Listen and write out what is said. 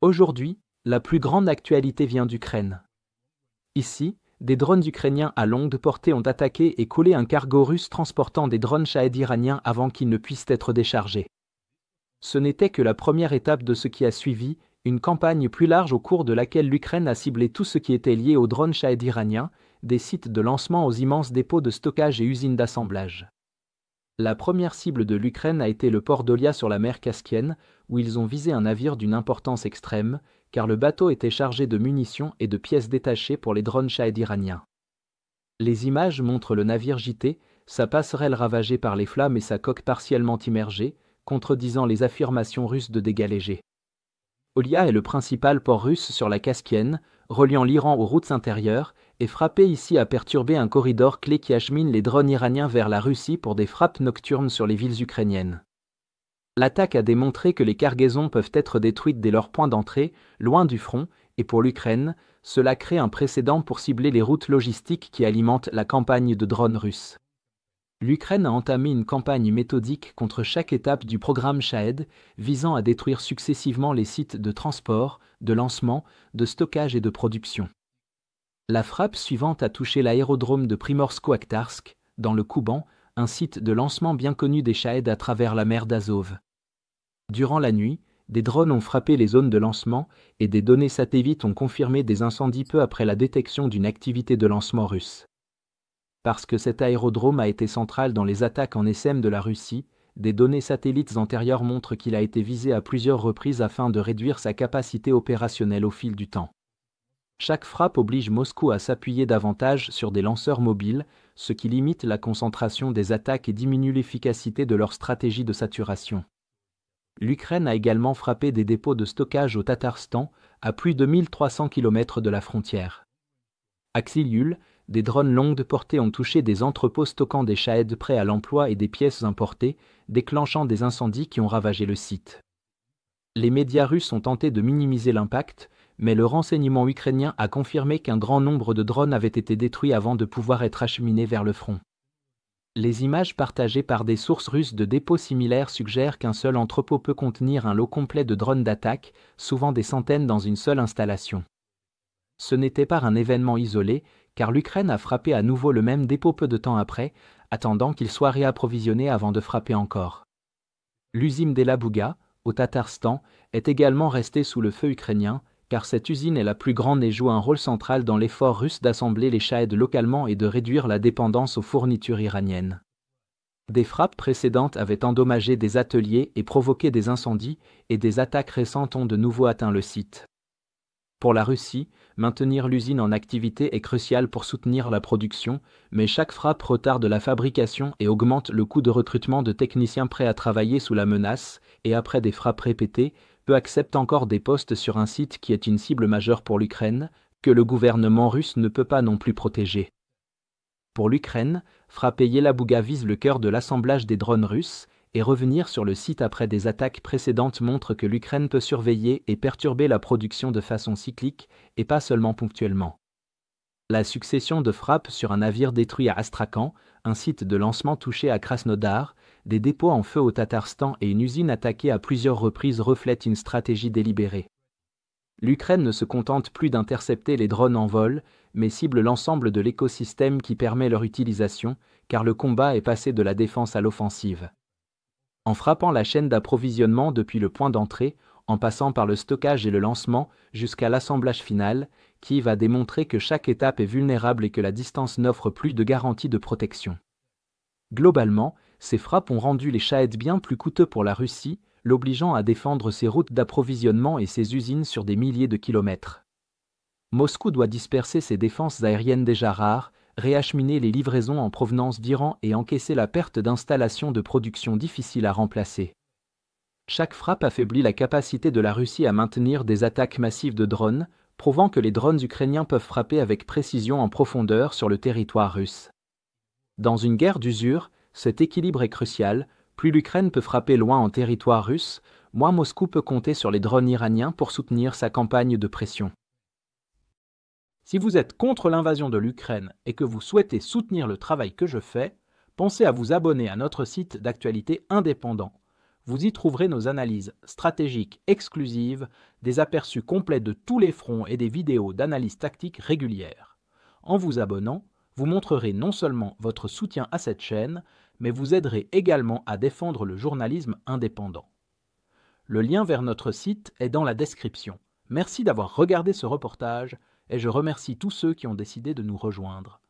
Aujourd'hui, la plus grande actualité vient d'Ukraine. Ici, des drones ukrainiens à longue portée ont attaqué et collé un cargo russe transportant des drones Shahed iraniens avant qu'ils ne puissent être déchargés. Ce n'était que la première étape de ce qui a suivi, une campagne plus large au cours de laquelle l'Ukraine a ciblé tout ce qui était lié aux drones Shahed iraniens, des sites de lancement aux immenses dépôts de stockage et usines d'assemblage. La première cible de l'Ukraine a été le port d'Olia sur la mer Caspienne, où ils ont visé un navire d'une importance extrême, car le bateau était chargé de munitions et de pièces détachées pour les drones Shahed iraniens. Les images montrent le navire gîté, sa passerelle ravagée par les flammes et sa coque partiellement immergée, contredisant les affirmations russes de dégâts légers. Olia est le principal port russe sur la Caspienne, reliant l'Iran aux routes intérieures, et frappé ici a perturbé un corridor clé qui achemine les drones iraniens vers la Russie pour des frappes nocturnes sur les villes ukrainiennes. L'attaque a démontré que les cargaisons peuvent être détruites dès leur point d'entrée, loin du front, et pour l'Ukraine, cela crée un précédent pour cibler les routes logistiques qui alimentent la campagne de drones russes. L'Ukraine a entamé une campagne méthodique contre chaque étape du programme Shahed, visant à détruire successivement les sites de transport, de lancement, de stockage et de production. La frappe suivante a touché l'aérodrome de Primorsko-Akhtarsk, dans le Kouban, un site de lancement bien connu des Shahed à travers la mer d'Azov. Durant la nuit, des drones ont frappé les zones de lancement et des données satellites ont confirmé des incendies peu après la détection d'une activité de lancement russe. Parce que cet aérodrome a été central dans les attaques en SM de la Russie, des données satellites antérieures montrent qu'il a été visé à plusieurs reprises afin de réduire sa capacité opérationnelle au fil du temps. Chaque frappe oblige Moscou à s'appuyer davantage sur des lanceurs mobiles, ce qui limite la concentration des attaques et diminue l'efficacité de leur stratégie de saturation. L'Ukraine a également frappé des dépôts de stockage au Tatarstan, à plus de 1300 km de la frontière. À Xilyul, des drones longue portée ont touché des entrepôts stockant des Shahed prêts à l'emploi et des pièces importées, déclenchant des incendies qui ont ravagé le site. Les médias russes ont tenté de minimiser l'impact, mais le renseignement ukrainien a confirmé qu'un grand nombre de drones avaient été détruits avant de pouvoir être acheminés vers le front. Les images partagées par des sources russes de dépôts similaires suggèrent qu'un seul entrepôt peut contenir un lot complet de drones d'attaque, souvent des centaines dans une seule installation. Ce n'était pas un événement isolé, car l'Ukraine a frappé à nouveau le même dépôt peu de temps après, attendant qu'il soit réapprovisionné avant de frapper encore. L'usine d'Elabouga, au Tatarstan, est également restée sous le feu ukrainien, car cette usine est la plus grande et joue un rôle central dans l'effort russe d'assembler les Shahed localement et de réduire la dépendance aux fournitures iraniennes. Des frappes précédentes avaient endommagé des ateliers et provoqué des incendies, et des attaques récentes ont de nouveau atteint le site. Pour la Russie, maintenir l'usine en activité est crucial pour soutenir la production, mais chaque frappe retarde la fabrication et augmente le coût de recrutement de techniciens prêts à travailler sous la menace, et après des frappes répétées, peu acceptent encore des postes sur un site qui est une cible majeure pour l'Ukraine, que le gouvernement russe ne peut pas non plus protéger. Pour l'Ukraine, frapper Yelabuga vise le cœur de l'assemblage des drones russes, et revenir sur le site après des attaques précédentes montre que l'Ukraine peut surveiller et perturber la production de façon cyclique, et pas seulement ponctuellement. La succession de frappes sur un navire détruit à Astrakhan, un site de lancement touché à Krasnodar, des dépôts en feu au Tatarstan et une usine attaquée à plusieurs reprises reflètent une stratégie délibérée. L'Ukraine ne se contente plus d'intercepter les drones en vol, mais cible l'ensemble de l'écosystème qui permet leur utilisation, car le combat est passé de la défense à l'offensive. En frappant la chaîne d'approvisionnement depuis le point d'entrée, en passant par le stockage et le lancement jusqu'à l'assemblage final, Kiev a démontré que chaque étape est vulnérable et que la distance n'offre plus de garantie de protection. Globalement, ces frappes ont rendu les Shahed bien plus coûteux pour la Russie, l'obligeant à défendre ses routes d'approvisionnement et ses usines sur des milliers de kilomètres. Moscou doit disperser ses défenses aériennes déjà rares, réacheminer les livraisons en provenance d'Iran et encaisser la perte d'installations de production difficiles à remplacer. Chaque frappe affaiblit la capacité de la Russie à maintenir des attaques massives de drones, prouvant que les drones ukrainiens peuvent frapper avec précision en profondeur sur le territoire russe. Dans une guerre d'usure, cet équilibre est crucial. Plus l'Ukraine peut frapper loin en territoire russe, moins Moscou peut compter sur les drones iraniens pour soutenir sa campagne de pression. Si vous êtes contre l'invasion de l'Ukraine et que vous souhaitez soutenir le travail que je fais, pensez à vous abonner à notre site d'actualité indépendant. Vous y trouverez nos analyses stratégiques exclusives, des aperçus complets de tous les fronts et des vidéos d'analyse tactique régulières. En vous abonnant, vous montrerez non seulement votre soutien à cette chaîne, mais vous aiderez également à défendre le journalisme indépendant. Le lien vers notre site est dans la description. Merci d'avoir regardé ce reportage et je remercie tous ceux qui ont décidé de nous rejoindre.